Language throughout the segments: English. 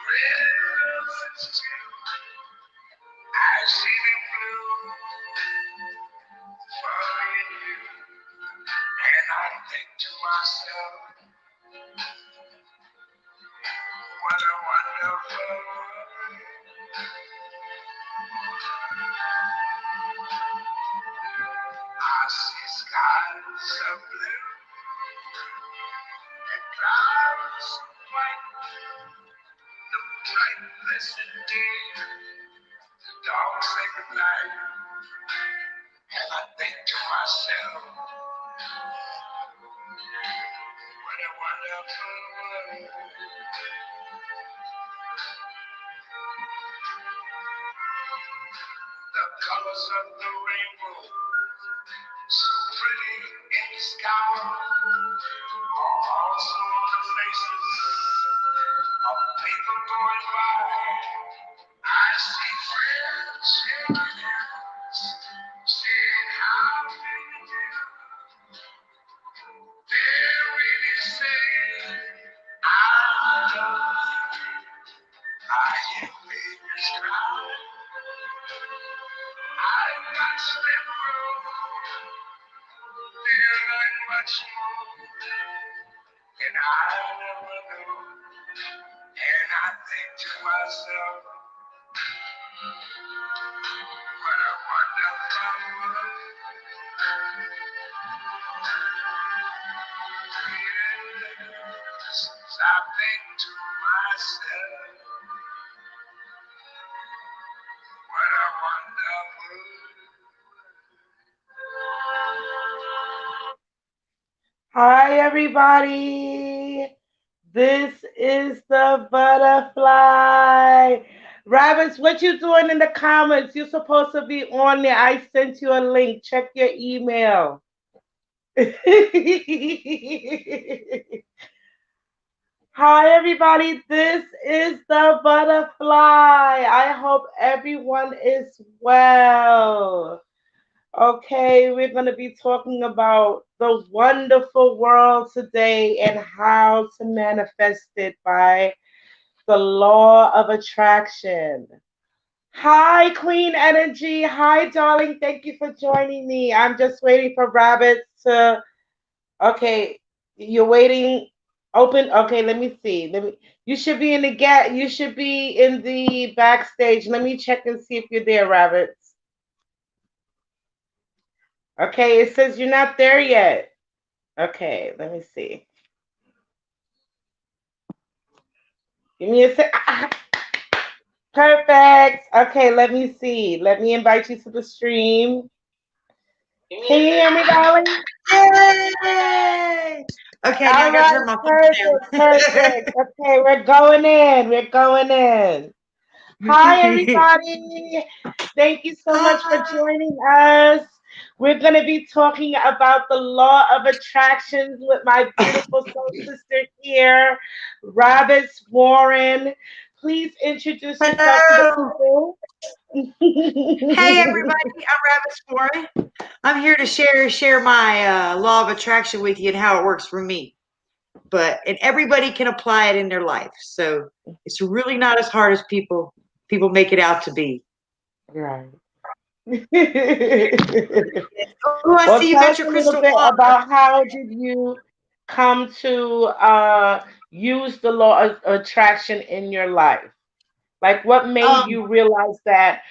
rivers too. I see them blue for me and you. And I think to myself, what a wonderful world. I see skies of blue and clouds of white. The bright blessed day, the dogs say goodnight. And I think to myself, what a wonderful world. The colors of the rainbow, so pretty in the sky, are also on the faces of people going by. I see friends shaking hands, saying how do you do. They're really saying, I love you. I hear babies cry. I've got them grow. They're like much more than I never knew. And I think to myself, what a wonderful world. Yes, I think to myself, what a wonderful world. Hi, everybody. This is the butterfly. Rabbits, what you doing in the comments? You're supposed to be on there. I sent you a link. Check your email. Hi, everybody. This is the butterfly. I hope everyone is well. Okay, we're going to be talking about the wonderful world today and how to manifest it by the law of attraction. Hi, Queen Energy. Hi, darling. Thank you for joining me. I'm just waiting for Rabbits to. Okay, you're waiting. Open. Okay, let me see. You should be in the get. You should be in the backstage. Let me check and see if you're there, Rabbits. Okay, it says you're not there yet. Okay, let me see. Give me a sec. Perfect. Okay, let me see. Let me invite you to the stream. Can you hear me, darling? Yay! Okay, now I gotta turn my phone down. Perfect. Okay, we're going in. We're going in. Hi, everybody. Thank you so much for joining us. We're going to be talking about the law of attractions with my beautiful soul sister here, Rabbits Warren. Please introduce yourself to the people. Hey everybody, I'm Rabbit Warren. I'm here to share my law of attraction with you and how it works for me. And everybody can apply it in their life. So it's really not as hard as people make it out to be. Right. Oh, I Well, see you tell got us your a little crystal bit ball. about how did you come to use the law of attraction in your life? Like, what made Um, you realize that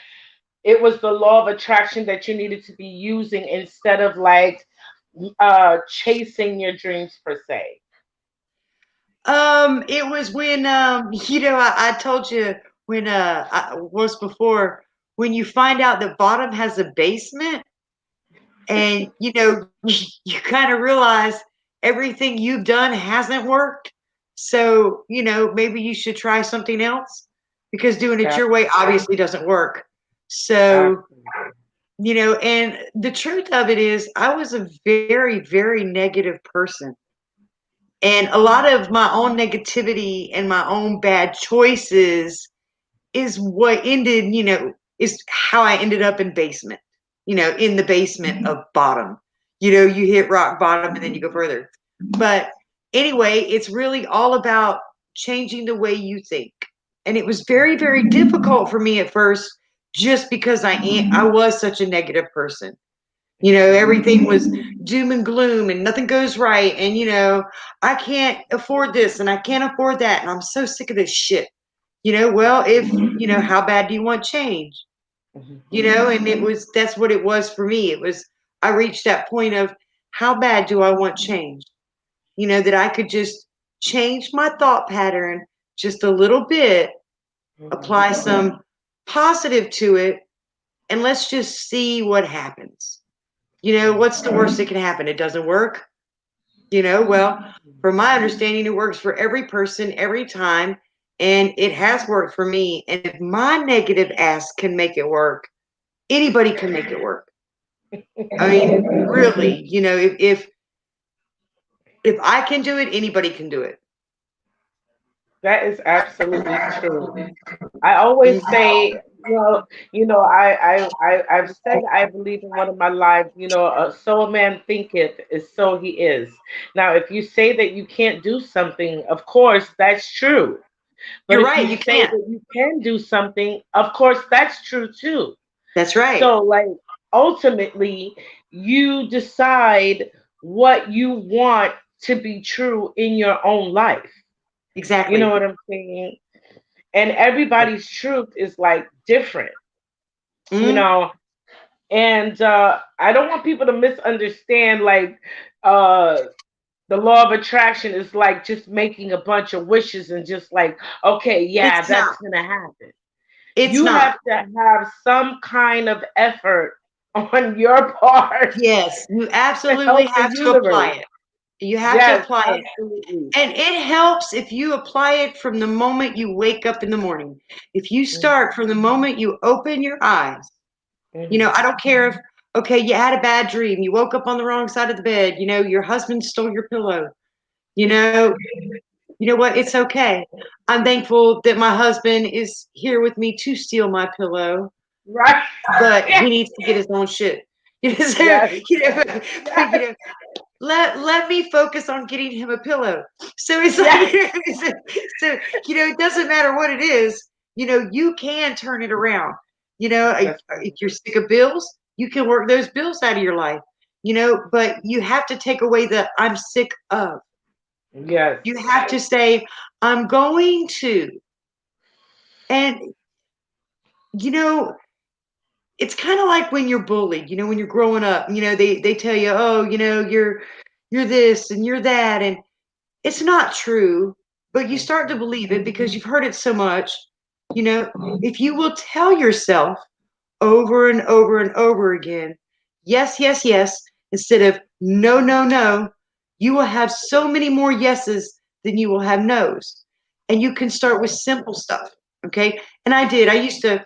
it was the law of attraction that you needed to be using instead of like chasing your dreams per se? it was when I told you when once before when you find out that bottom has a basement and you kind of realize everything you've done hasn't worked. So, maybe you should try something else because doing it Yeah, your way obviously doesn't work. So, absolutely. and the truth of it is I was a very, very negative person. And a lot of my own negativity and my own bad choices is what ended, is how I ended up in basement, in the basement of bottom. You hit rock bottom and then you go further. But anyway, it's really all about changing the way you think And it was very, very difficult for me at first, just because I was such a negative person. You know, everything was doom and gloom and nothing goes right. And, you know, I can't afford this and I can't afford that. And I'm so sick of this shit. You know, well, if, you know, how bad do you want change? You know, and that's what it was for me. It was, I reached that point of, how bad do I want change? You know, that I could just change my thought pattern just a little bit, apply some positive to it, and let's just see what happens. You know, what's the worst that can happen? It doesn't work. You know, well, from my understanding, it works for every person every time. And it has worked for me. And if my negative ass can make it work, anybody can make it work. I mean, really, you know, if I can do it, anybody can do it. That is absolutely true. I always say, I've said I believe in one of my lives, so a man thinketh is so he is. Now, if you say that you can't do something, of course, that's true. But You're if right, you you say can't. that you can do something, of course, that's true too. That's right. So, like, ultimately, you decide what you want to be true in your own life. You know Exactly. what I'm saying? And everybody's truth is like different, you Mm, know. And I don't want people to misunderstand, like, uh, the law of attraction is like just making a bunch of wishes and just like, okay, yeah, it's that's not. gonna happen. It's You have not. to have some kind of effort on your part Yes, you to absolutely help the have to apply universe. it. You have to Yes, apply it. absolutely. And it helps if you apply it from the moment you wake up in the morning. If you start from the moment you open your eyes, you know, Mhm. I don't care if, okay, you had a bad dream, you woke up on the wrong side of the bed, you know, your husband stole your pillow, you know, you know what? It's okay. I'm thankful that my husband is here with me to steal my pillow, Right. but he needs to get his own shit. You know, so, Yes. you know, but, you Yes. know, let me focus on getting him a pillow. So it's Yes. like, so, you know, it doesn't matter what it is. You know, you can turn it around. You know, That's if you're sick of bills, you can work those bills out of your life. You know, but you have to take away the I'm sick of. yes. You have to say I'm going to, and you know, it's kind of like when you're bullied. You know, when you're growing up. You know, they tell you, oh, you know, you're this and you're that, and it's not true, but you start to believe it because you've heard it so much. You know, if you will tell yourself over and over and over again, yes, yes, yes, instead of no, no, no, you will have so many more yeses than you will have nos. And you can start with simple stuff. Okay. And I did. I used to,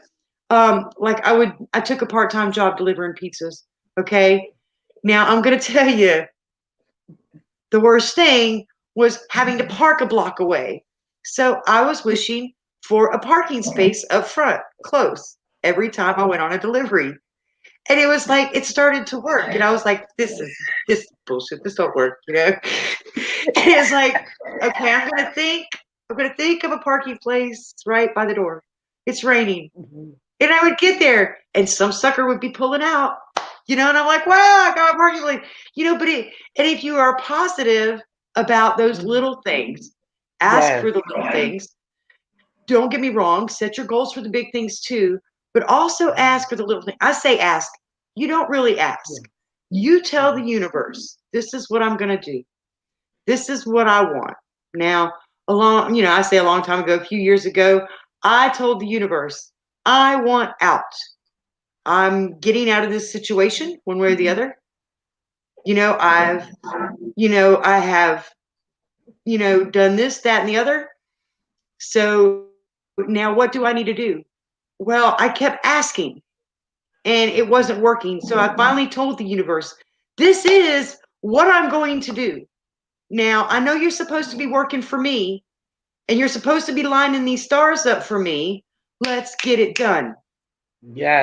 I took a part time job delivering pizzas. Okay. Now I'm going to tell you, the worst thing was having to park a block away. So I was wishing for a parking space up front, close, every time I went on a delivery. And it was like it started to work. And I was like, this bullshit. This don't work, you know? And it's like, okay, I'm gonna think of a parking place right by the door. It's raining. Mhm. And I would get there and some sucker would be pulling out, you know, and I'm like, wow, I got a parking lot, you know, and if you are positive about those Mhm. little things, ask Yes. for the little things. Don't get me wrong, set your goals for the big things too, but also ask for the little things. I say ask. You don't really Yeah. ask. You tell the universe, this is what I'm going to do. This is what I want. Now, I say a long time ago, a few years ago, I told the universe, I want out. I'm getting out of this situation one way or the other. You know, I have, done this, that, and the other. So now what do I need to do? Well, I kept asking and it wasn't working. So I finally told the universe, this is what I'm going to do. Now, I know you're supposed to be working for me and you're supposed to be lining these stars up for me. Let's get it done.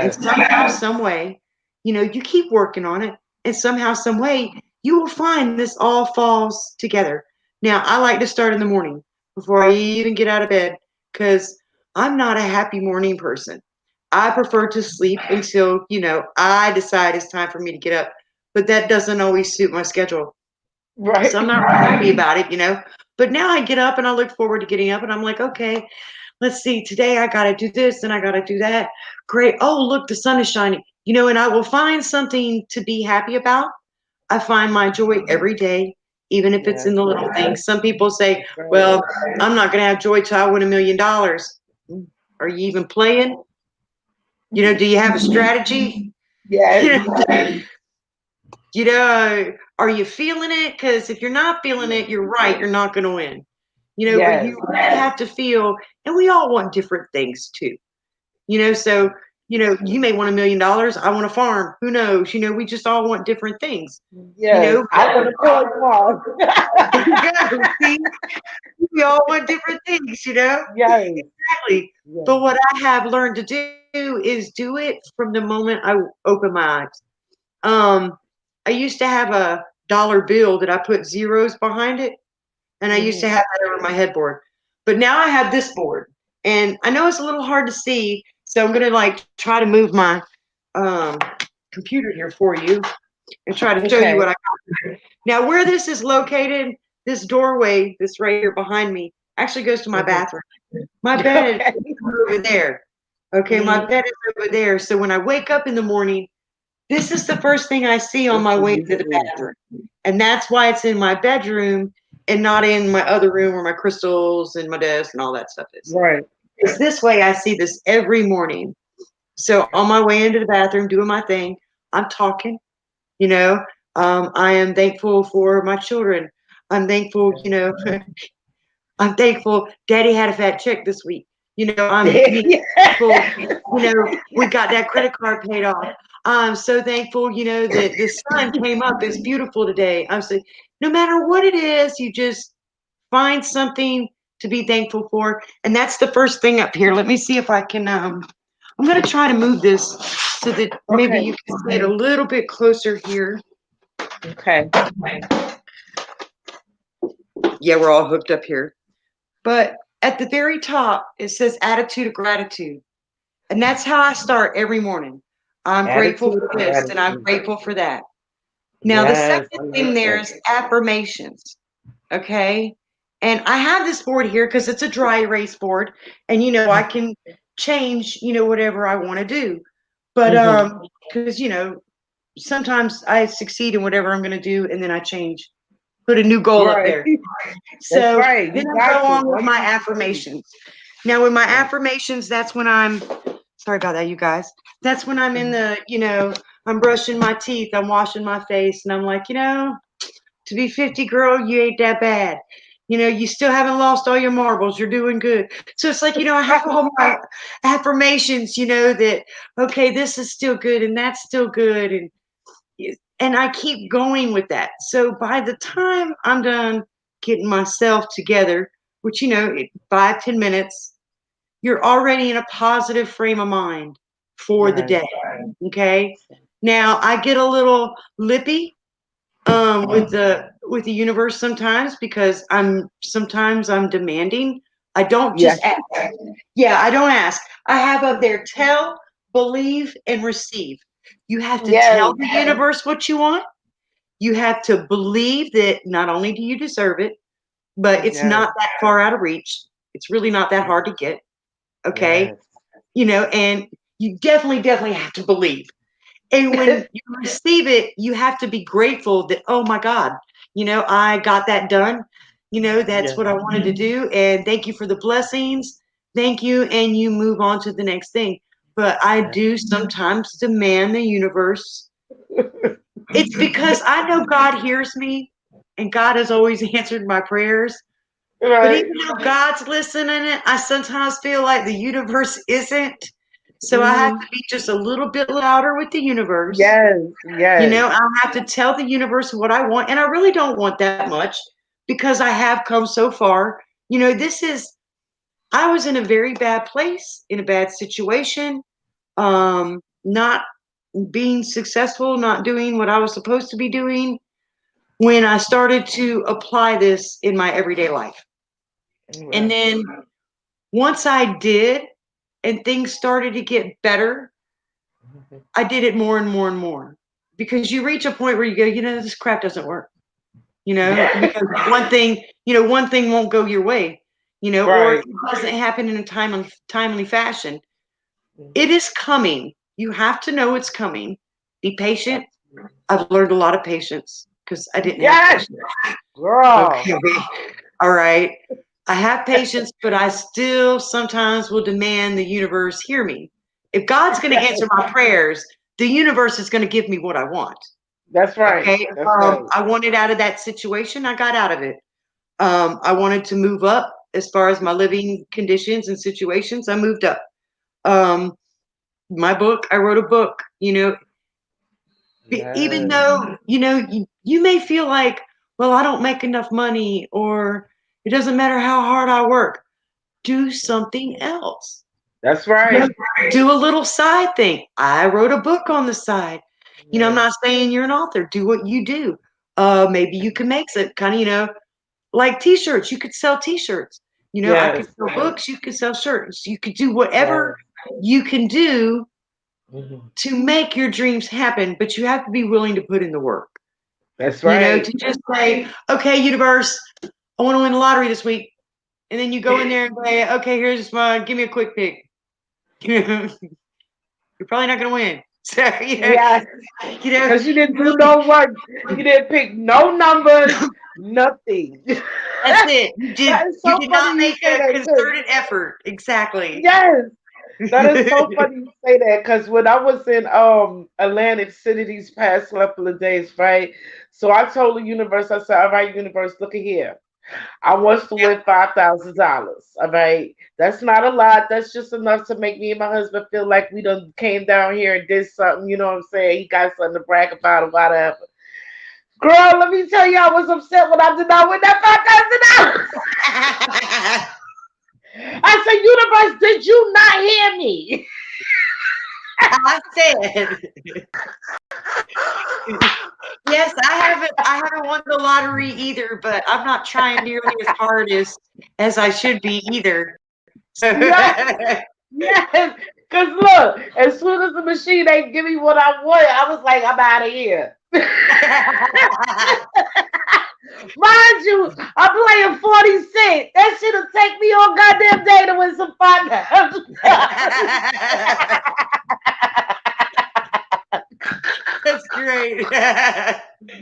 And Yes. somehow, some way, you keep working on it, and somehow, some way, you will find this all falls together. Now, I like to start in the morning before I even get out of bed because I'm not a happy morning person. I prefer to sleep until, I decide it's time for me to get up. But that doesn't always suit my schedule. Right. So I'm not really happy about it. But now I get up and I look forward to getting up and I'm like, okay, let's see, today I got to do this and I got to do that. Great. Oh, look, the sun is shining. And I will find something to be happy about. I find my joy every day, even if it's in the little things. Some people say, well, I'm not going to have joy till I win $1 million. Are you even playing? Do you have a strategy? Yes. Are you feeling it? Because if you're not feeling it, you're right. You're not going to win. Yes. But you have to feel, and we all want different things too. So, you may want $1 million. I want a farm. Who knows? We just all want different things. Yes. I want a toy farm. See? We all want different things, Yes. Exactly. Yes. But what I have learned to do is do it from the moment I open my eyes. I used to have a dollar bill that I put zeros behind it, and I used to have that over my headboard. But now I have this board, and I know it's a little hard to see, so I'm gonna try to move my computer here for you and try to show you what I got. Now, where this is located, this doorway, this right here behind me, actually goes to my bathroom. My bed is over there. Okay, my bed is over there. So when I wake up in the morning, this is the first thing I see on my way to the bathroom. And that's why it's in my bedroom and not in my other room where my crystals and my desk and all that stuff is. Right. It's this way I see this every morning. So on my way into the bathroom, doing my thing, I'm talking, I am thankful for my children. I'm thankful, I'm thankful Daddy had a fat check this week. I'm thankful, we got that credit card paid off. I'm so thankful, that the sun came up. It's beautiful today. I'm so, no matter what it is, you just find something to be thankful for. And that's the first thing up here. Let me see if I can, I'm going to try to move this so that maybe you can see it a little bit closer here. Okay. Yeah, we're all hooked up here. But at the very top, it says attitude of gratitude. And that's how I start every morning. I'm grateful for this and I'm grateful for that. Now, the second thing there is affirmations. Okay. And I have this board here because it's a dry erase board. And, I can change, whatever I want to do. But because, sometimes I succeed in whatever I'm going to do and then I change, put a new goal up there. So then I go on with my affirmations. Now, with my affirmations, that's when I'm, sorry about that, you guys. That's when I'm in the, I'm brushing my teeth, I'm washing my face, and I'm like, to be 50, girl, you ain't that bad. You still haven't lost all your marbles. You're doing good. So it's like, I have all my affirmations, that, okay, this is still good and that's still good. And I keep going with that. So by the time I'm done getting myself together, which, 5-10 minutes, you're already in a positive frame of mind for the day. Okay. Now I get a little lippy with the universe sometimes because sometimes I'm demanding. I don't just ask. Yeah, I don't ask. I have up there tell, believe, and receive. You have to tell the universe what you want. You have to believe that not only do you deserve it, but it's not that far out of reach. It's really not that hard to get. Okay. And you definitely have to believe. And when you receive it, you have to be grateful that, oh my God, I got that done. That's what I wanted to do. And thank you for the blessings. Thank you. And you move on to the next thing. But I do sometimes demand the universe. It's because I know God hears me and God has always answered my prayers. But even though God's listening, I sometimes feel like the universe isn't. So I have to be just a little bit louder with the universe. I have to tell the universe what I want. And I really don't want that much because I have come so far. I was in a very bad place, in a bad situation, not being successful, not doing what I was supposed to be doing when I started to apply this in my everyday life. And then Once I did and things started to get better, I did it more and more and more, because you reach a point where you go, this crap doesn't work, because one thing won't go your way, or Right. it doesn't happen in a timely fashion. It is coming. You have to know it's coming. Be patient. I've learned a lot of patience because I didn't have Yes, patience. girl. Okay. All right. I have patience, but I still sometimes will demand the universe hear me. If God's going to answer my prayers, the universe is going to give me what I want. That's right. Okay. That's right. I wanted out of that situation. I got out of it. I wanted to move up as far as my living conditions and situations. I moved up. Um, my book, I wrote a book, even Yes. though, you may feel like, well, I don't make enough money, or it doesn't matter how hard I work. Do something else. That's You know, right. do a little side thing. I wrote a book on the side. I'm Yes. not saying you're an author. Do what you do. Maybe you can make some kind of, like t-shirts. You could sell t-shirts. I could Yes. sell Yes. books. You could sell shirts. You could do whatever Yes. you can do Mhm. to make your dreams happen, but you have to be willing to put in the work. That's right. To just say, okay, universe, I want to win the lottery this week. And then you go in there and say, okay, give me a quick pick. You're probably not going to win. So, Yes. Because you didn't do really, no work. You didn't pick no numbers, nothing. that's it. That is You so did funny not you make say a that too. concerted effort. Exactly. Yes. That is so funny you say that because when I was in Atlantic City these past couple of days, right? So I told the universe, I said, all right, universe, look at here. I want to Yep. win $5,000. All right. That's not a lot. That's just enough to make me and my husband feel like we done came down here and did something, you know what I'm saying? He got something to brag about or whatever. Girl, let me tell you, I was upset when I did not win that $5,000. I said, universe, did you not hear me? I said, yes, I haven't won the lottery either, but I'm not trying nearly as hard as I should be either. So Yes, yes. Because look, as soon as the machine ain't give me what I wanted, I was like, I'm out of here. Mind you, I'm playing 40 cents. That shit'll take me all goddamn day to win some $5,000. that's great.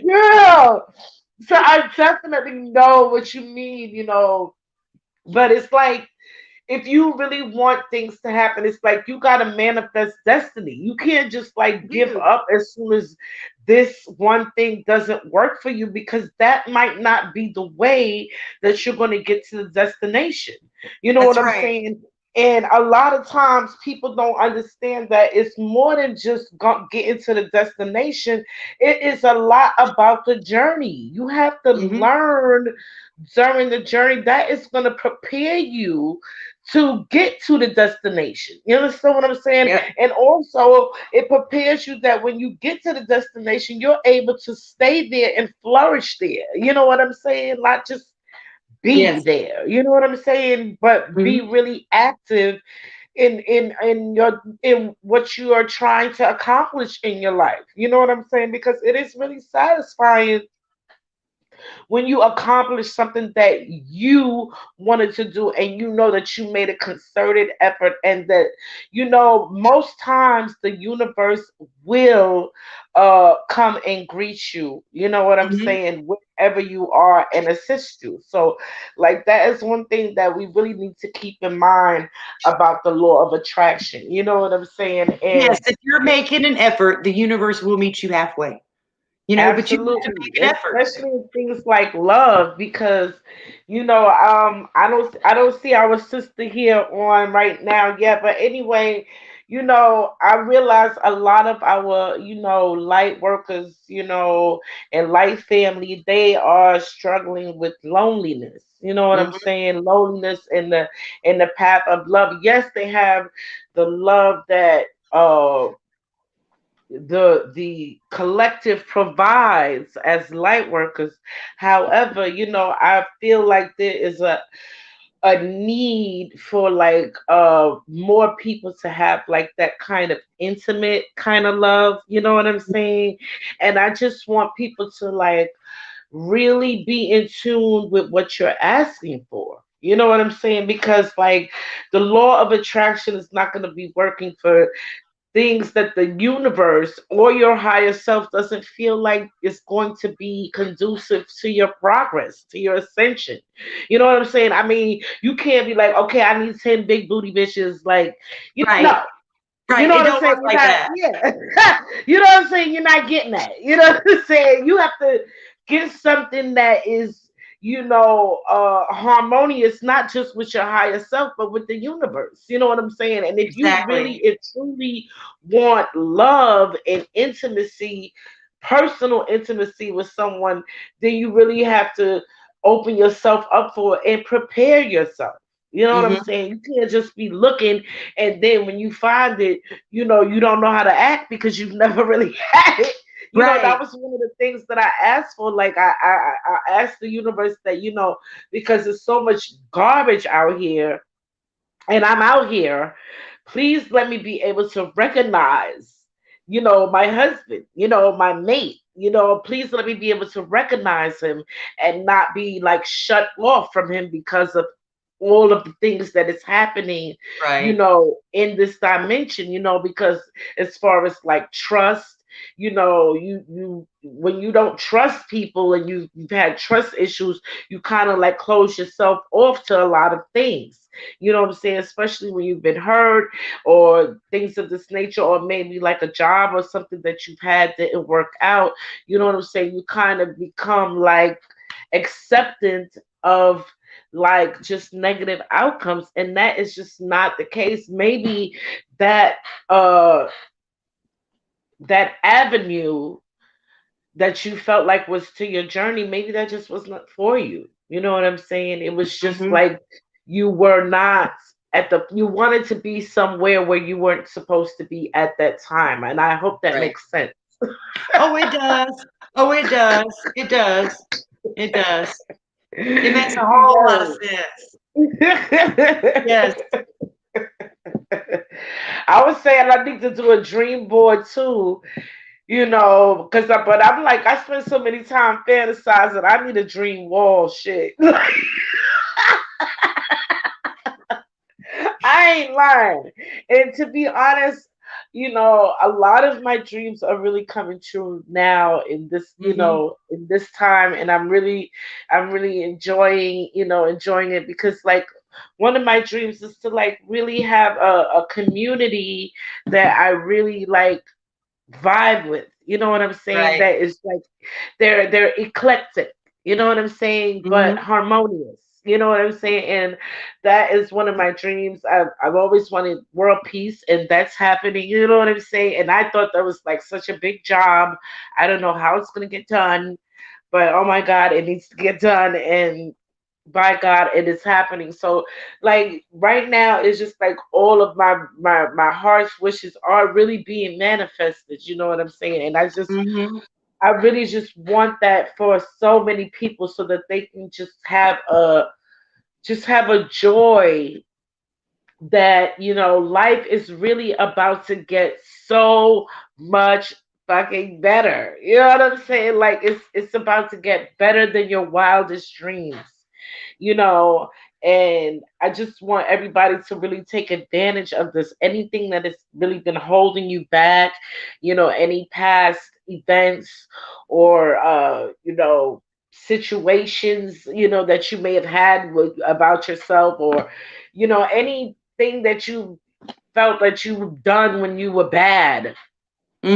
Girl. So I definitely know what you mean, but it's like if you really want things to happen, it's like you got to manifest destiny. You can't just like give Dude, up as soon as this one thing doesn't work for you because that might not be the way that you're going to get to the destination. You know what that's I'm right. saying? And a lot of times people don't understand that it's more than just getting to the destination. It is a lot about the journey. You have to Hmm. learn during the journey that is going to prepare you to get to the destination. You understand what I'm saying? Yep. And also, it prepares you that when you get to the destination, you're able to stay there and flourish there. You know what I'm saying? Not just be Yes. there. You know what I'm saying? But be Hmm. really active in what you are trying to accomplish in your life. You know what I'm saying? Because it is really satisfying when you accomplish something that you wanted to do and you know that you made a concerted effort and that most times the universe will come and greet you, you know what I'm Hmm. saying, wherever you are and assist you. So like that is one thing that we really need to keep in mind about the law of attraction, you know what I'm saying? Yes, And if you're making an effort, the universe will meet you halfway. But you have to absolutely, make an effort. especially in things like love, because I don't see our sister here on right now yet, but anyway, I realize a lot of our light workers, and light family, they are struggling with loneliness. You know what I'm Hmm. saying? Loneliness in the path of love. Yes, they have the love that the collective provides as light workers. However, I feel like there is a need for like more people to have like that kind of intimate kind of love, you know what I'm saying? And I just want people to like really be in tune with what you're asking for. You know what I'm saying? Because like the law of attraction is not going to be working for things that the universe or your higher self doesn't feel like is going to be conducive to your progress, to your ascension. You know what I'm saying? I mean, you can't be like, okay, I need 10 big booty bitches. Like, Right. no. You Right. know It what I'm don't saying? work You're like not, that. yeah. You know what I'm saying? You're not getting that. You know what I'm saying? You have to get something that is, harmonious, not just with your higher self, but with the universe. You know what I'm saying? And if you Exactly. really and truly want love and intimacy, personal intimacy with someone, then you really have to open yourself up for it and prepare yourself. You know what I'm Hmm. saying? You can't just be looking and then when you find it, you don't know how to act because you've never really had it. That Right. was one of the things that I asked for. Like I asked the universe that, because there's so much garbage out here and I'm out here, please let me be able to recognize, my husband, my mate. Please let me be able to recognize him and not be like shut off from him because of all of the things that is happening, Right. in this dimension, because as far as like trust, you when you don't trust people and you've had trust issues, you kind of like close yourself off to a lot of things. You know what I'm saying? Especially when you've been hurt or things of this nature, or maybe like a job or something that you've had didn't work out. You know what I'm saying? You kind of become like acceptant of like just negative outcomes, and that is just not the case. Maybe that uh that avenue that you felt like was to your journey, maybe that just was not for you. You know what I'm saying? It was just Hmm. like you were not you wanted to be somewhere where you weren't supposed to be at that time. And I hope that Right. makes sense. Oh, it does. Oh, it does. It does. It does. It makes a whole lot of Yes. sense. Yes. I was saying I need to do a dream board too, but I'm like, I spend so many time fantasizing. I need a dream wall shit. I ain't lying. And to be honest, a lot of my dreams are really coming true now in this, Hmm. in this time. And I'm really enjoying it because like one of my dreams is to like really have a community that I really like vibe with. You know what I'm saying? Right. That is like they're eclectic. You know what I'm saying? But Hmm. harmonious. You know what I'm saying? And that is one of my dreams. I've always wanted world peace, and that's happening. You know what I'm saying? And I thought that was like such a big job. I don't know how it's gonna get done, but oh my God, it needs to get done. And by God, it is happening. So, like right now, it's just like all of my heart's wishes are really being manifested. You know what I'm saying? And Hmm. I really just want that for so many people, so that they can just have a joy that life is really about to get so much fucking better. You know what I'm saying? Like it's about to get better than your wildest dreams. You know, and I just want everybody to really take advantage of this. Anything that has really been holding you back, any past events or situations, that you may have had about yourself, or anything that you felt that you've done when you were bad.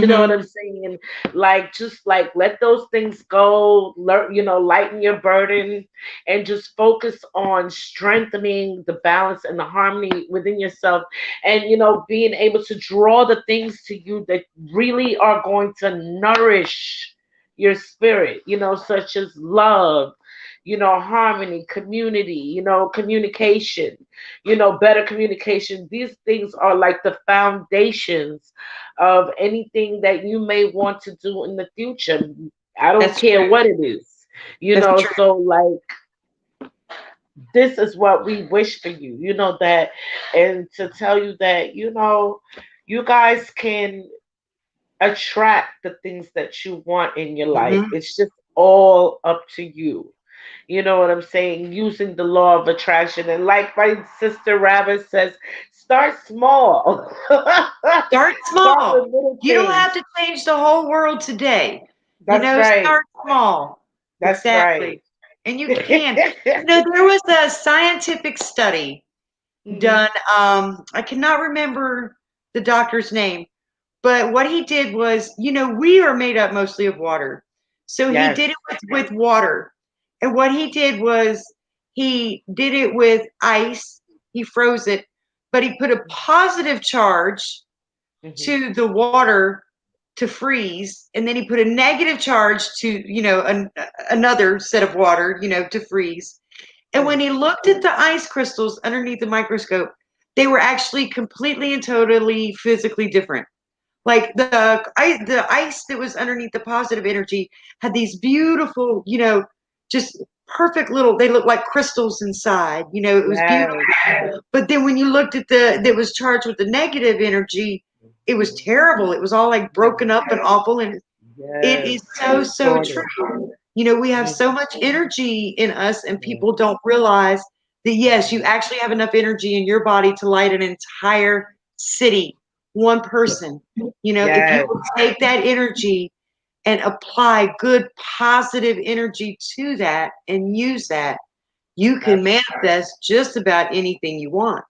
You know what Hmm. I'm saying? Like, just like let those things go, learn, lighten your burden and just focus on strengthening the balance and the harmony within yourself. And, being able to draw the things to you that really are going to nourish your spirit, such as love, harmony, community, communication, better communication. These things are like the foundations of anything that you may want to do in the future. I don't That's care true. what it is, That's true. so like this is what we wish for you, you know, that, and to tell you that, you know, you guys can attract the things that you want in your life. Hmm. It's just all up to you. You know what I'm saying? Using the law of attraction. And like my sister Rabbit says, start small. Start Start with small. little You don't have things. to change the whole world today. That's right. Start small. That's right. Exactly. And you can. There was a scientific study Hmm. done. I cannot remember the doctor's name, but what he did was, we are made up mostly of water. So he Yes. did it with water. And what he did was he did it with ice. He froze it, but he put a positive charge Hmm. to the water to freeze, and then he put a negative charge to, another set of water, to freeze. And when Right. he looked at the ice crystals underneath the microscope, they were actually completely and totally physically different. Like the ice that was underneath the positive energy had these beautiful, just perfect little. They looked like crystals inside. It was beautiful. Yes. But then when you looked at the that was charged with the negative energy, it was terrible. It was all like broken up and awful, and it Yes. is so, so Distorted. true. We have Mhm. so much energy in us, and people don't realize that, yes, you actually have enough energy in your body to light an entire city, one person. If you Yes. will take that energy and apply good, positive energy to that and use that, you can Abs- manifest just about anything you want.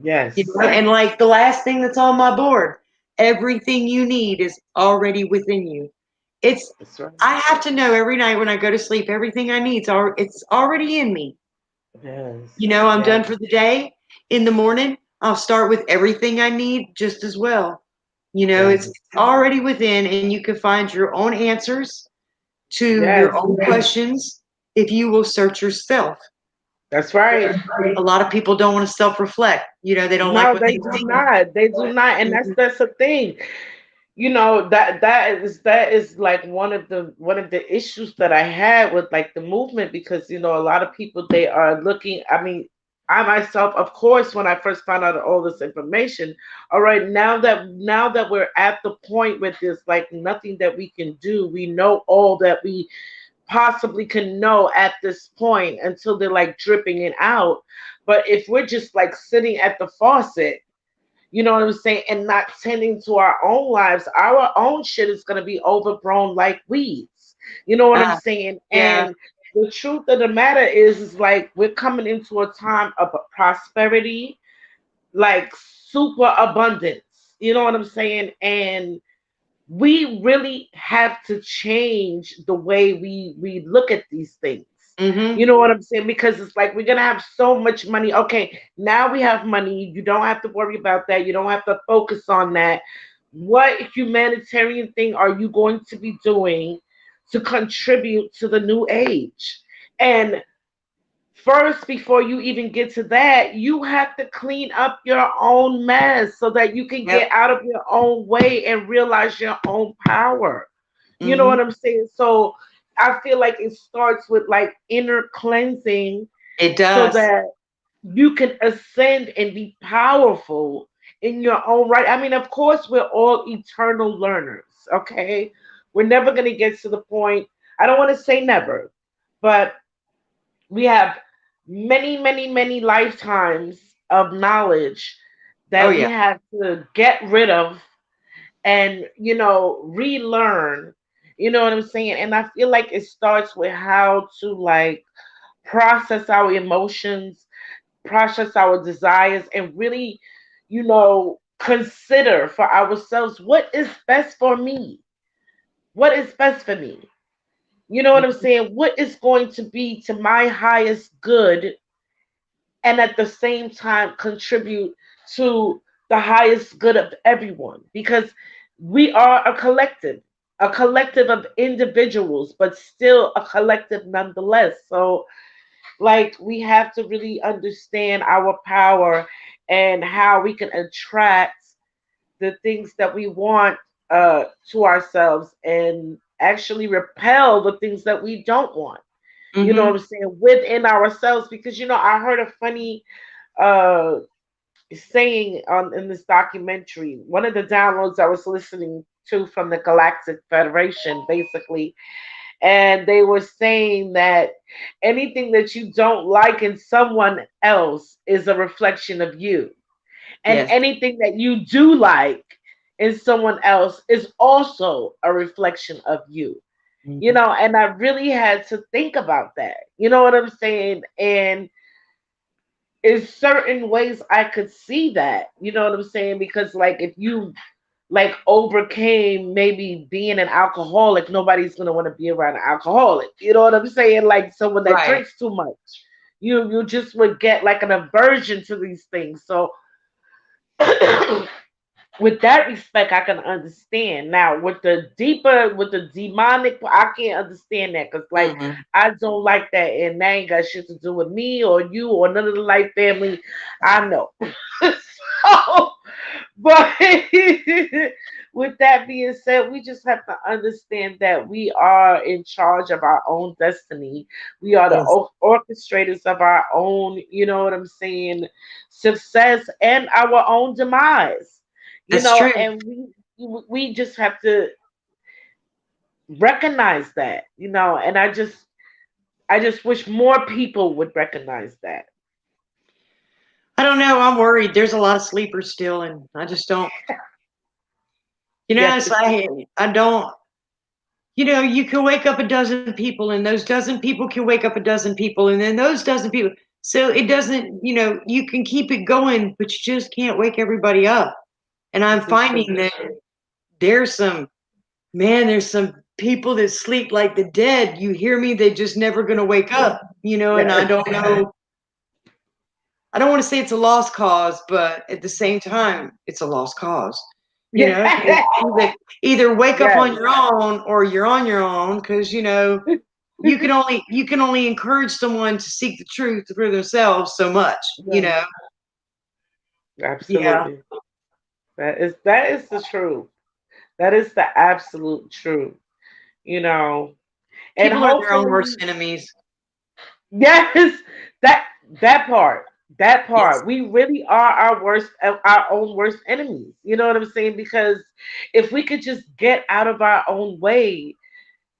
Yes. And like the last thing that's on my board, everything you need is already within you. It's That's right. I have to know every night when I go to sleep, everything I need it's already in me. Yes. I'm Yes. done for the day. In the morning, I'll start with everything I need just as well. It's Yes. already within, and you can find your own answers to your Yes. own questions if you will search yourself. That's right. A lot of people don't want to self-reflect. They don't like No, what they they do think. not. They do not, and that's the thing. You know, that is like one of the issues that I had with like the movement, because you know a lot of people, they are looking. I mean, I myself, of course, when I first found out all this information, all right, now that we're at the point where there's like nothing that we can do, we know all that we possibly can know at this point until they're like dripping it out. But if we're just like sitting at the faucet, you know what I'm saying, and not tending to our own lives, our own shit is going to be overgrown like weeds. You know what I'm Uh, saying? yeah. And the truth of the matter is like we're coming into a time of prosperity, like super abundance. You know what I'm saying? And we really have to change the way we look at these things. Mm-hmm. You know what I'm saying? Because it's like we're gonna have so much money. Okay, now we have money. You don't have to worry about that. You don't have to focus on that. What humanitarian thing are you going to be doing to contribute to the new age? And first, before you even get to that, you have to clean up your own mess so that you can Yep. get out of your own way and realize your own power. You know Mm-hmm. what I'm saying? So I feel like it starts with like inner cleansing It so does. that you can ascend and be powerful in your own right. I mean, of course, we're all eternal learners, okay? We're never going to get to the point, I don't want to say never, but we have many, many, many lifetimes of knowledge Oh that we yeah. have to get rid of and, relearn. You know what I'm saying? And I feel like it starts with how to like process our emotions, process our desires, and really, consider for ourselves what is best for me. What is best for me? You know what I'm saying? What is going to be to my highest good and at the same time contribute to the highest good of everyone, because we are a collective of individuals, but still a collective nonetheless. So like we have to really understand our power and how we can attract the things that we want to ourselves and actually repel the things that we don't want. You know Mm-hmm. what I'm saying? Within ourselves, because I heard a funny uh saying on in this documentary. One of the downloads I was listening to from the Galactic Federation, basically, and they were saying that anything that you don't like in someone else is a reflection of you, and Yes. anything that you do like in someone else is also a reflection of you. Mm-hmm. And I really had to think about that. You know what I'm saying? And in certain ways I could see that. You know what I'm saying? Because like if you like overcame maybe being an alcoholic, nobody's gonna want to be around an alcoholic. You know what I'm saying? Like someone that Right. drinks too much. You just would get like an aversion to these things. So with that respect, I can understand. Now, with the demonic, I can't understand that because, like, Mm-hmm. I don't like that, and that ain't got shit to do with me or you or none of the light family. I know. So, but with that being said, we just have to understand that we are in charge of our own destiny. We are the Yes. orchestrators of our own, you know what I'm saying, success and our own demise. That's true. And we just have to recognize that, and I just wish more people would recognize that. I don't know. I'm worried. There's a lot of sleepers still, and I just don't. It's Yes. like I don't. You can wake up a dozen people, and those dozen people can wake up a dozen people, and then those dozen people. So it doesn't. You can keep it going, but you just can't wake everybody up. And I'm This is finding true. that there's some there's some people that sleep like the dead. You hear me? They're just never going to wake up. And I Yes. don't know. I don't want to say it's a lost cause, but at the same time, it's a lost cause. Yes. Either wake up on Yes. your own or you're on your own because you can only encourage someone to seek the truth for themselves so much. Yeah, Absolutely. That is the truth. That is the absolute truth. You know. And people are their own worst hopefully, enemies. yes, that that part. That Yes, part. We really are our own worst enemies. You know what I'm saying? Because if we could just get out of our own way,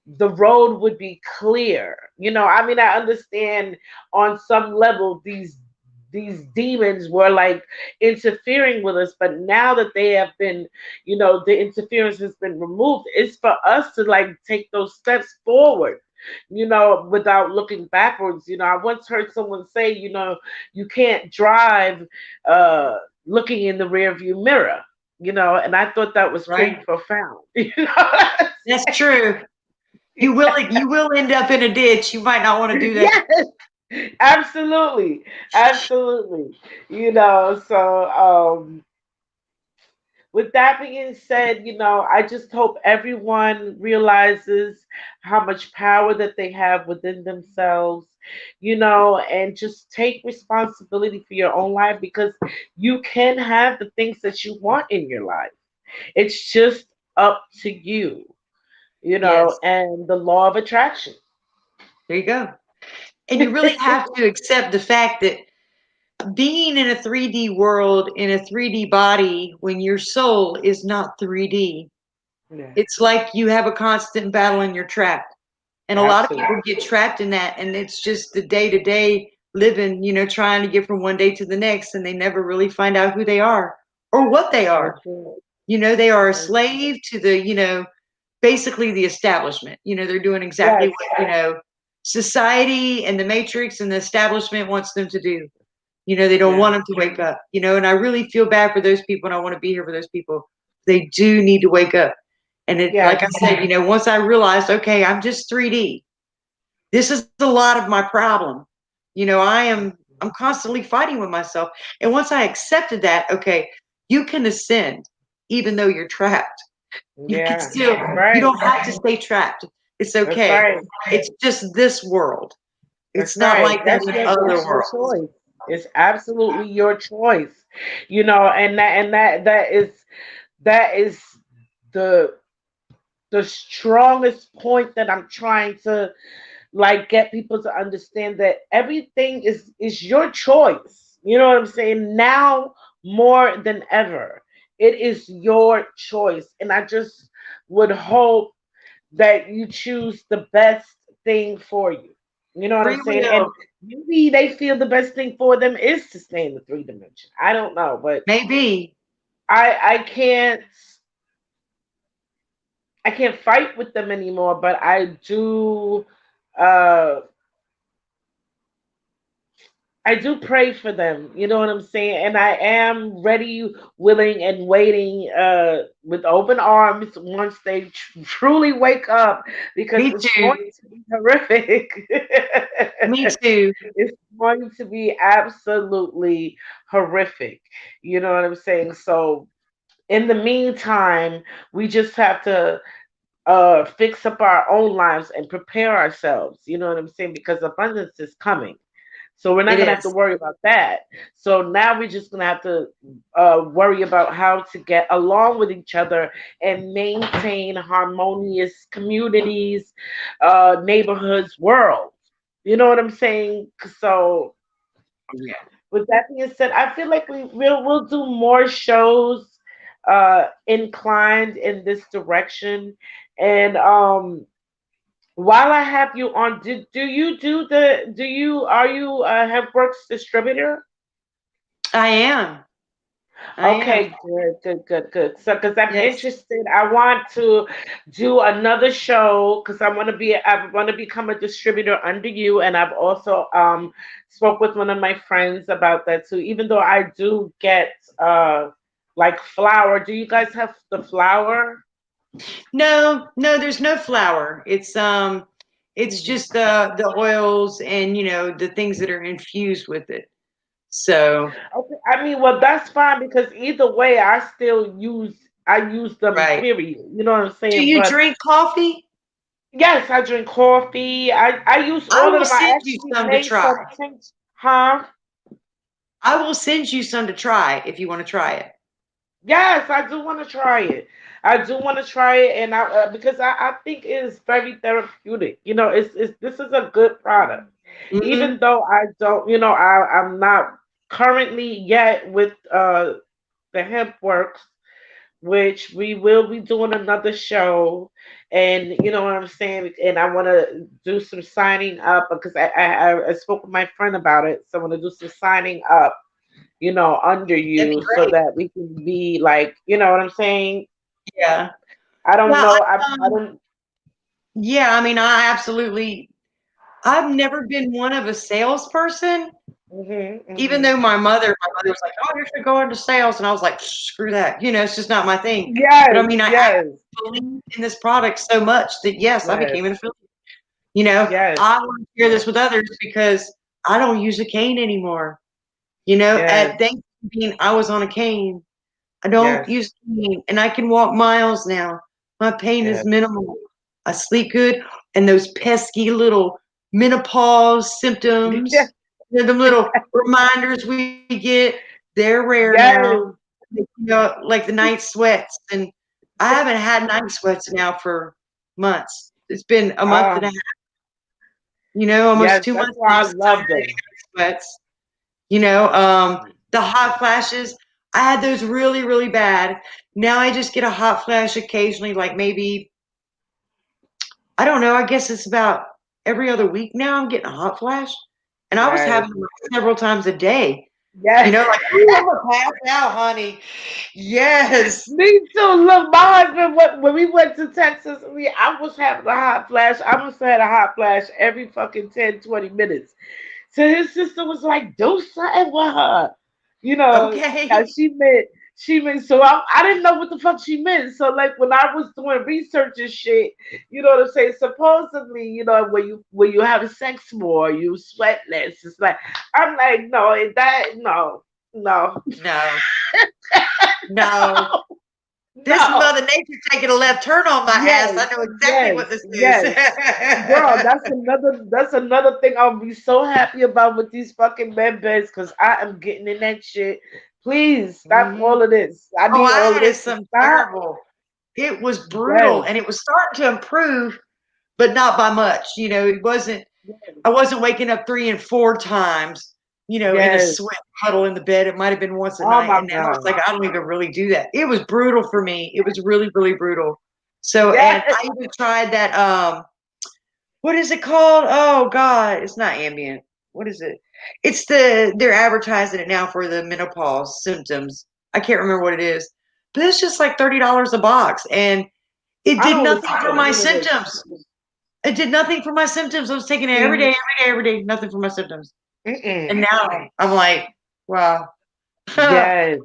the road would be clear. I mean, I understand on some level these demons were like interfering with us, but now that they have been, the interference has been removed, it's for us to like take those steps forward, without looking backwards. I once heard someone say, you can't drive uh looking in the rear view mirror, and I thought that was pretty right. profound. You know what I'm That's true. You will end up in a ditch. You might not want to do that. Yes, absolutely, absolutely. So with that being said, I just hope everyone realizes how much power that they have within themselves, and just take responsibility for your own life, because you can have the things that you want in your life. It's just up to you, Yes, and the law of attraction. there you go. And you really have to accept the fact that being in a 3D world, in a 3D body, when your soul is not 3D, Yeah, it's like you have a constant battle and you're trapped. And a lot of absolutely. people get trapped in that. And it's just the day to day living, trying to get from one day to the next. And they never really find out who they are or what they So are. true. They are a So true. slave to basically the establishment. They're doing exactly Yes. what, society and the matrix and the establishment wants them to do. They don't Yeah. want them to wake up, and I really feel bad for those people and I want to be here for those people. They do need to wake up. And like I Yes. said, once I realized, okay, I'm just 3D. This is a lot of my problem. I'm constantly fighting with myself. And once I accepted that, okay, you can ascend even though you're trapped. You can Yeah. still, That's you right. don't have to stay trapped. It's That's okay. right. It's just this world. That's It's not right. like that in other That's your worlds. choice. It's absolutely your choice. And that is the the strongest point that I'm trying to like get people to understand that everything is your choice. You know what I'm saying? Now more than ever, it is your choice, and I just would hope that you choose the best thing for you. You know what I'm Free saying? And will, maybe they feel the best thing for them is to stay in the three dimension. I don't know, but maybe. I can't fight with them anymore. But I do uh I do pray for them, you know what I'm saying? And I am ready, willing, and waiting with open arms once they truly wake up because Me it's going too. to be horrific. Me too. It's going to be absolutely horrific. You know what I'm saying? So, in the meantime, we just have to fix up our own lives and prepare ourselves. You know what I'm saying? Because abundance is coming. So we're not It gonna have to is. worry about that. So now we're just gonna have to worry about how to get along with each other and maintain harmonious communities, neighborhoods, world. You know what I'm saying? So Yeah. with that being said, I feel like we'll do more shows inclined in this direction. And while I have you on, do you do the do you are you a HempWorks distributor? I am. I am. Okay, good, good, good, good. So, because I'm Yes. interested, I want to do another show because I want to become a distributor under you, and I've also spoke with one of my friends about that too. Even though I do get like flour, do you guys have the flour? No, no, there's no flour. It's Mhm. just the oils and the things that are infused with it. So, Okay, I mean, well, that's fine because either way, I use them. right. Period. You know what I'm Do saying? you But drink coffee? yes, I drink coffee. I use I all of will them. I send you actually some to made try. some things. Huh? I will send you some to try if you want to try it. Yes, I do want to try it. I do want to try it, and because I think it is very therapeutic. You know, it's this is a good product. Hmm. Even though I don't, I'm not currently yet with the hemp works, which we will be doing another show. And you know what I'm saying? And I want to do some signing up because I spoke with my friend about it. So I want to do some signing up, under That'd be you so great. that we can be like, you know what I'm saying? Yeah. I don't Yeah. know. I don't. Yeah. I mean, I've never been one of a salesperson. Hmm, Even hmm. though my mother was like, "Oh, you should go into sales," and I was like, "Screw that," it's just not my thing. But I Yes, mean, I yes, believe in this product so much that yes, I yes, became an affiliate. You know, yes, I want to share this with others because I don't use a cane anymore. yes, At Thanksgiving, I was on a cane. I don't yes, use a cane, and I can walk miles now. My pain is yes, minimal. I sleep good, and those pesky little menopause yes, symptoms, them little reminders we get, they're rare now. yes. Like the night sweats, and I haven't had night sweats now for months. It's been a month and a Um, half, almost yes, 2 months that's why now I since I love had them. night sweats. The hot flashes, I had those really, really bad. Now I just get a hot flash occasionally, like maybe, I don't know, I guess it's about every other week now I'm getting a hot flash. And I was Yes, having them several times a day. yes. Like, ooh, I'm gonna pass out, honey. Yes. Me too. Look, my husband, when we went to Texas, I was having a hot flash. I must have had a hot flash every fucking 10, 20 minutes. So his sister was like, do something with her. You know, Okay. and she meant so I didn't know what the fuck she meant. So like when I was doing research and shit, you know what I'm saying? Supposedly, when you have sex more, you sweat less. It's like I'm like, no, no, No, no. This no. Mother Nature taking a left turn on my Yes, ass. I know exactly yes, what this is. yes. Girl, that's another thing I'll be so happy about with these fucking med beds because I am getting in that shit. Please stop Hmm. all of this. I Oh, need I all of had it this to some stop. terrible. It was brutal, Yes. and it was starting to improve. but not by much. It wasn't. Yes. I wasn't waking up 3 and 4 times. In a Yes. sweat puddle in the bed. It might have been once a Oh night, my and now it's God. like I don't even really do that. It was brutal for me. It was really, really brutal. So, and Yes. I even tried that. What is it called? Oh God, it's not Ambien. What is it? They're advertising it now for the menopause symptoms. I can't remember what it is, but it's just like $30 a box, and it I did don't nothing listen to for my none of this. symptoms. It did nothing for my symptoms. I was taking it every day, Mm, every day, every day. Nothing for my symptoms. And mm-mm. now I'm like, wow, I Yes.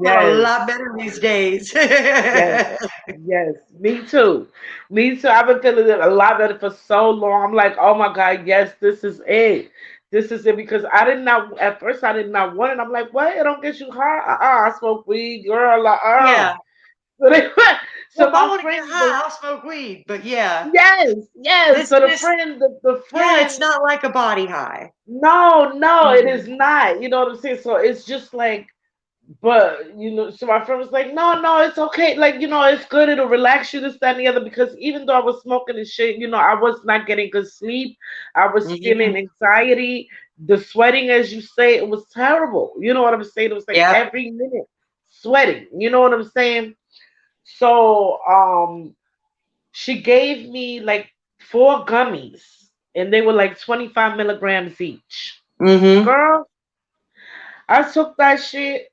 feel a Yes. lot better these days. Yes. Yes. Me too. Me too. I've been feeling it a lot better for so long. I'm like, oh my God, yes, this is it. This is it because I did not at first I did not want it. I'm like, what? It don't get you high? I smoke weed, girl. Yeah. So, they, Well, so if I my want to get friend was high, I'll smoke weed. But yeah, yes, yes. this So the this friend, the yeah, it's friend not like a body high. no, no, it is Mhm. not. You know what I'm saying? So it's just like, but so my friend was like, no, no, it's okay. Like, it's good. It'll relax you, this, that, and the other. Because even though I was smoking and shit, I was not getting good sleep. I was feeling Mhm. anxiety. The sweating, as you say, it was terrible. You know what I'm saying? It was like Yep. every minute sweating. You know what I'm saying? So, she gave me like 4 gummies, and they were like 25 milligrams each. Mhm. Girl, I took that shit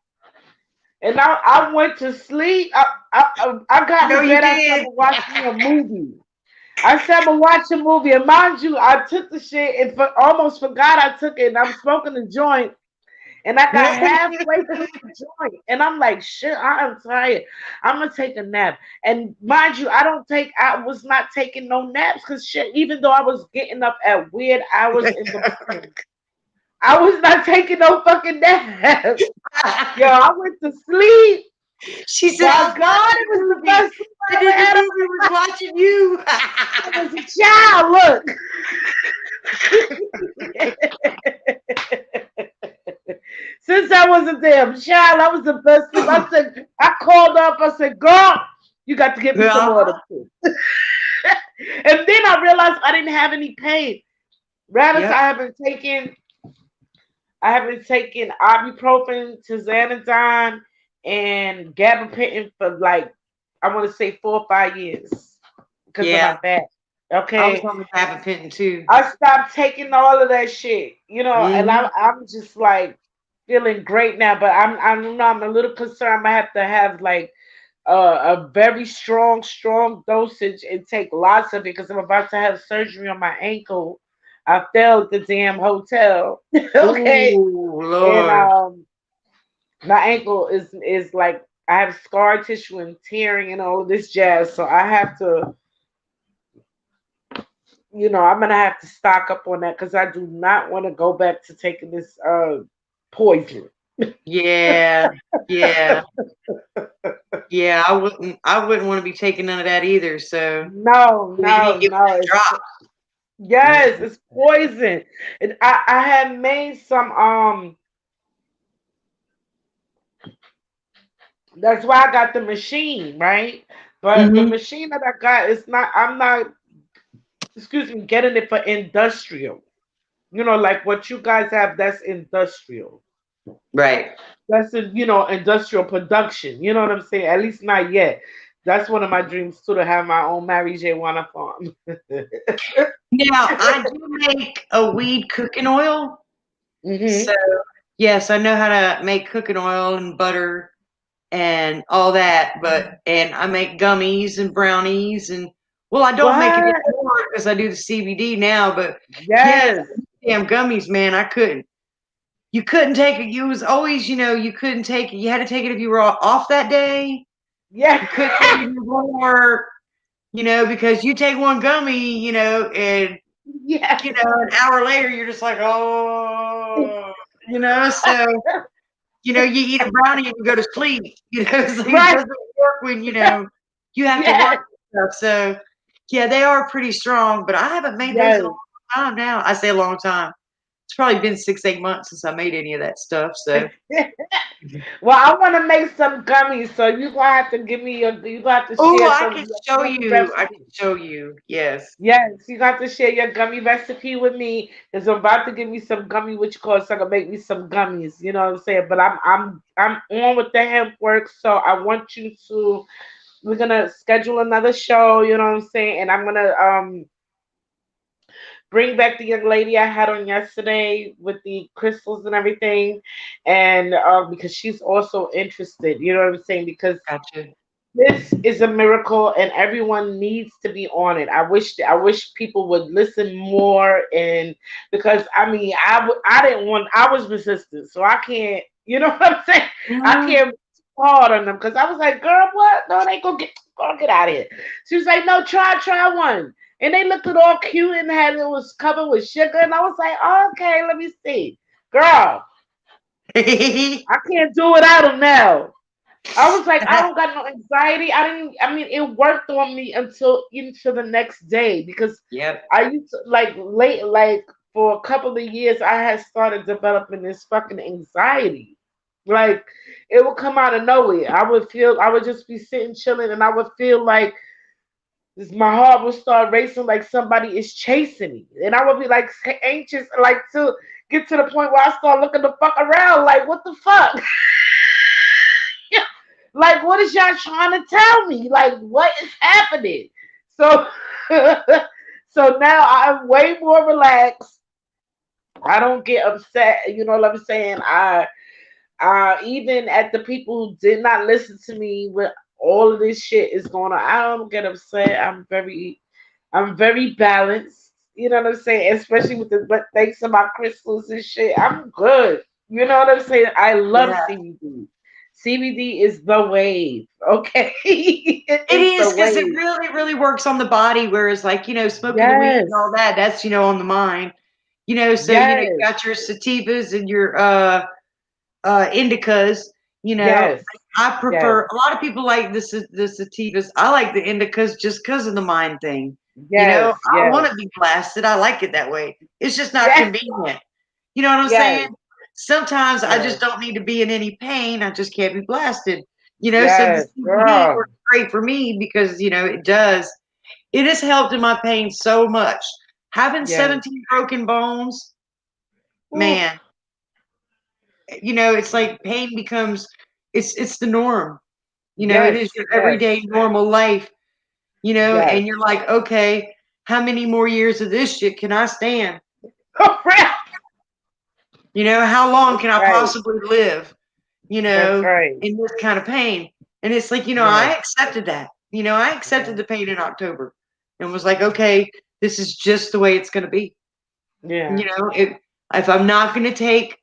and I went to sleep. I I got know in you bed. I said, I'm did. gonna watch me a movie. I said, I'm gonna watch a movie. And mind you, I took the shit and almost forgot I took it. And I'm smoking a joint. And I got halfway through the joint. And I'm like, shit, I am tired. I'm gonna take a nap. And mind you, I was not taking no naps because shit, even though I was getting up at weird hours in the morning, I was not taking no fucking nap. Yo, I went to sleep. She said, I My was God, watching it a was the movie, best sleep I and ever then the had. movie was watching you. I was a child. Look. Since I was a damn child, I was the best sleep. I called up. I said, girl, you got to get me some Yeah. more of them too. And then I realized I didn't have any pain. Rather, Yep. I haven't taken ibuprofen, tizanidine, and gabapentin for like I want to say 4 or 5 years because of my Yeah. back. I was Okay, on the gabapentin too. I stopped taking all of that shit, and Mhm. I'm just like feeling great now. But I'm a little concerned. I have to have like a very strong dosage and take lots of it because I'm about to have surgery on my ankle. I failed the damn hotel. Okay, Ooh, and Lord. my ankle is like I have scar tissue and tearing and all of this jazz. So I have to, I'm gonna have to stock up on that because I do not want to go back to taking this poison. Yeah. Yeah. Yeah. I wouldn't want to be taking none of that either. So No, you need no, to give me no. that drop. Yes, Mhm. it's poison. And I had made some that's why I got the machine, right? But the Mhm. machine that I got is not I'm not excuse me, getting it for industrial. Like what you guys have, that's industrial. Right. That's industrial production. You know what I'm saying? At least not yet. That's one of my dreams too, to have my own Mary J. Wanna farm. Now I do make a weed cooking oil. So Hmm. yes, I know how to make cooking oil and butter and all that. And I make gummies and brownies and well, I don't make it What? anymore because I do the CBD now. But yeah, Yes. damn gummies, man, I couldn't. You couldn't take it. You was always, you couldn't take it. You had to take it if you were off that day. Yeah. You couldn't take it if you were going to work, because you take one gummy, and Yeah. an hour later you're just like, oh, so you eat a brownie and you go to sleep, so it Right. doesn't work when, you have to Yes. work and stuff. So yeah, they are pretty strong, but I haven't made those in a Yes. long time now. I say a long time. It's probably been 6, 8 months since I made any of that stuff. So Well, I want to make some gummies, so you gonna have to give me your. You gonna have to oh, share I some of can your show gummy you. I can recipe. show you. Yes. Yes, you got to share your gummy recipe with me. Cause I'm about to give me some gummy what you call so I can make me some gummies. You know what I'm saying? But I'm on with the hemp work, so I want you to. We're gonna schedule another show. You know what I'm saying? And I'm gonna bring back the young lady I had on yesterday with the crystals and everything, and because she's also interested. You know what I'm saying? Because Gotcha. this is a miracle, and everyone needs to be on it. I wish people would listen more, and because I mean, I didn't want. I was resistant, so I can't. You know what I'm saying? I Mhm. can't be too hard on them because I was like, girl, what? No, they go get out of here. She was like, no, try one. And they looked it all cute and had it was covered with sugar, and I was like, oh, okay, let me see, girl. I can't do without them now. I was like, I don't got no anxiety. I didn't. I mean, it worked on me until into the next day because Yep. I used to like for a couple of years I had started developing this fucking anxiety. Like it would come out of nowhere. I would just be sitting chilling, and I would feel like my heart would start racing, like somebody is chasing me, and I would be like anxious, like to get to the point where I start looking the fuck around, like what the fuck. Like, what is y'all trying to tell me? Like, what is happening? So, so now I'm way more relaxed. I don't get upset. You know what I'm saying? Even at the people who did not listen to me with all of this shit is going on, I don't get upset. I'm very balanced. You know what I'm saying? Especially with the thanks to my crystals and shit. I'm good. You know what I'm saying? I love Yeah. CBD. CBD is the wave. Okay, it It is is the because it wave. really, really works on the body, whereas like, smoking the weed and all Yes, that's, on the mind. So, you yes, got your sativas and your indicas, you know. yes, I yes, prefer a lot of people like the sativas. I like the indicas just because of the mind thing. yes, I want yes, to be blasted. I like it that way. It's just not yes, convenient. You know what I'm saying? yes, Sometimes I yes, just don't need to be in any pain. I just can't be blasted. So the yes, CBD girl. works great for me because, it does. It has helped in my pain so much. Having Yes. 17 broken bones, Oof. man, it's like pain becomes it's the norm. It Yes, is your yes, everyday normal life, yes. and you're like, okay, how many more years of this shit can I stand? Oh, right. How long That's can I right. possibly live, That's right. in this kind of pain? And it's like, Yes. I accepted that. I accepted Yes. the pain in October and was like, okay, this is just the way it's going to be. Yeah. If I'm not going to take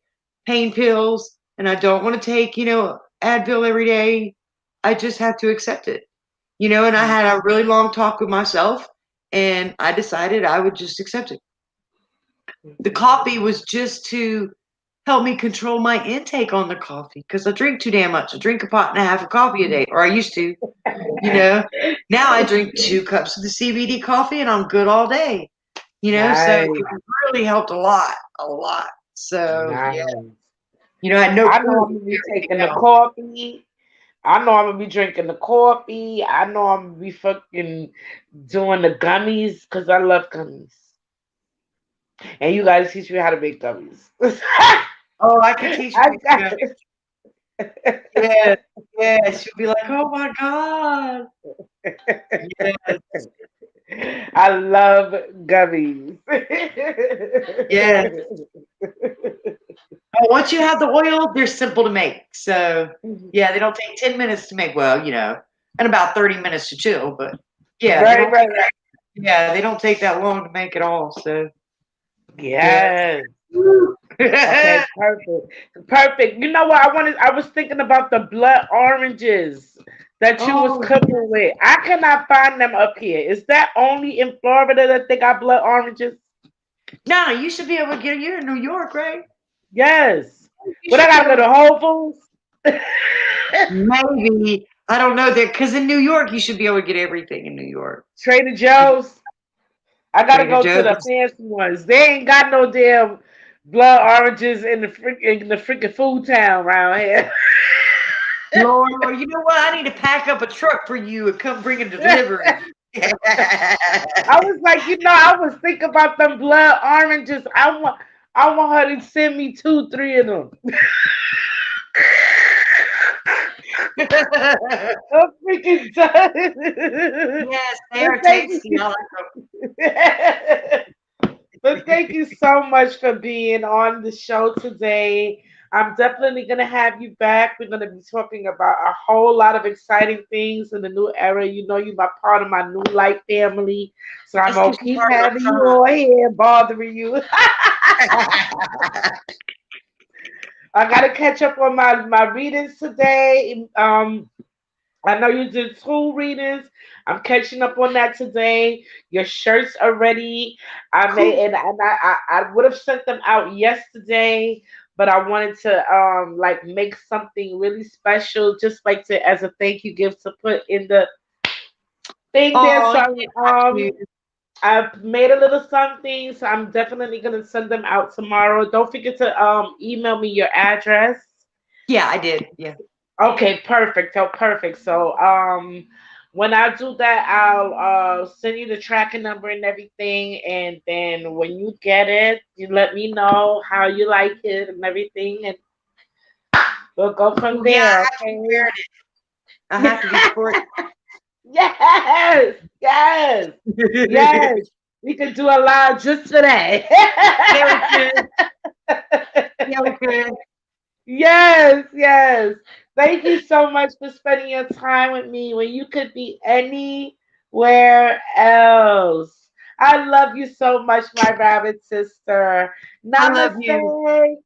pain pills and I don't want to take, Advil every day, I just have to accept it. And I had a really long talk with myself and I decided I would just accept it. The coffee was just to help me control my intake on the coffee because I drink too damn much. I drink a pot and a half of coffee a day, or I used to, you know. Now I drink 2 cups of the CBD coffee and I'm good all day, So Nice. it really helped a lot, a lot. So yeah, Nice. I had no I know clue I'm gonna be everything taking the else. coffee. I know I'm gonna be drinking the coffee. I know I'm gonna be fucking doing the gummies because I love gummies. And you guys teach me how to make gummies. Oh, I can teach I you. got Yeah, yeah. She'll be like, "Oh my god." Yeah, I love gummies. yeah. Oh, once you have the oil, they're simple to make. So yeah, they don't take 10 minutes to make. Well, and about 30 minutes to chill. But yeah, they Right, don't right, take right. that. Yeah, they don't take that long to make at all. So yeah. Yes. Okay, perfect. Perfect. You know what? I was thinking about the blood oranges that you was Oh cooking with. I cannot find them up here. Is that only in Florida that they got blood oranges? no, you should be able to get. You're in New York, right? Yes. You But I should be gotta go able. to Whole Foods. Maybe I don't know there because in New York you should be able to get everything in New York. Trader Joe's. I gotta Trader go to Joe's. the fancy ones. They ain't got no damn. blood oranges in the freaking food town around here. Lord, Lord, you know what? I need to pack up a truck for you and come bring a delivery. I was like, I was thinking about them blood oranges. I want her to send me 2, 3 of them. I'm freaking done. Yes, they But are thank you. tasty. I like But thank you so much for being on the show today. I'm definitely going to have you back. We're going to be talking about a whole lot of exciting things in the new era. You know, you're my part of my new life family. So I'm Let's going keep to some keep party having you on here bothering you. on. I got to catch up on my readings today. I know you did 2 readings. I'm catching up on that today. Your shirts are ready. I Cool. made and I would have sent them out yesterday, but I wanted to like make something really special, just like to as a thank you gift to put in the thing there. Oh, So yeah, I cute. I've made a little something, so I'm definitely gonna send them out tomorrow. Don't forget to email me your address. Yeah, I did. Yeah. Okay, perfect. Oh, perfect. So, when I do that, I'll send you the tracking number and everything, and then when you get it, you let me know how you like it and everything, and we'll go from Oh, yeah, I there. have to be wearing it. I have to be sporty. Yes, yes, yes. We could do a live just for Yeah, we that. could. Yeah, we could. Yes, yes. Thank you so much for spending your time with me when you could be anywhere else. I love you so much, my rabbit sister. I love you. Namaste.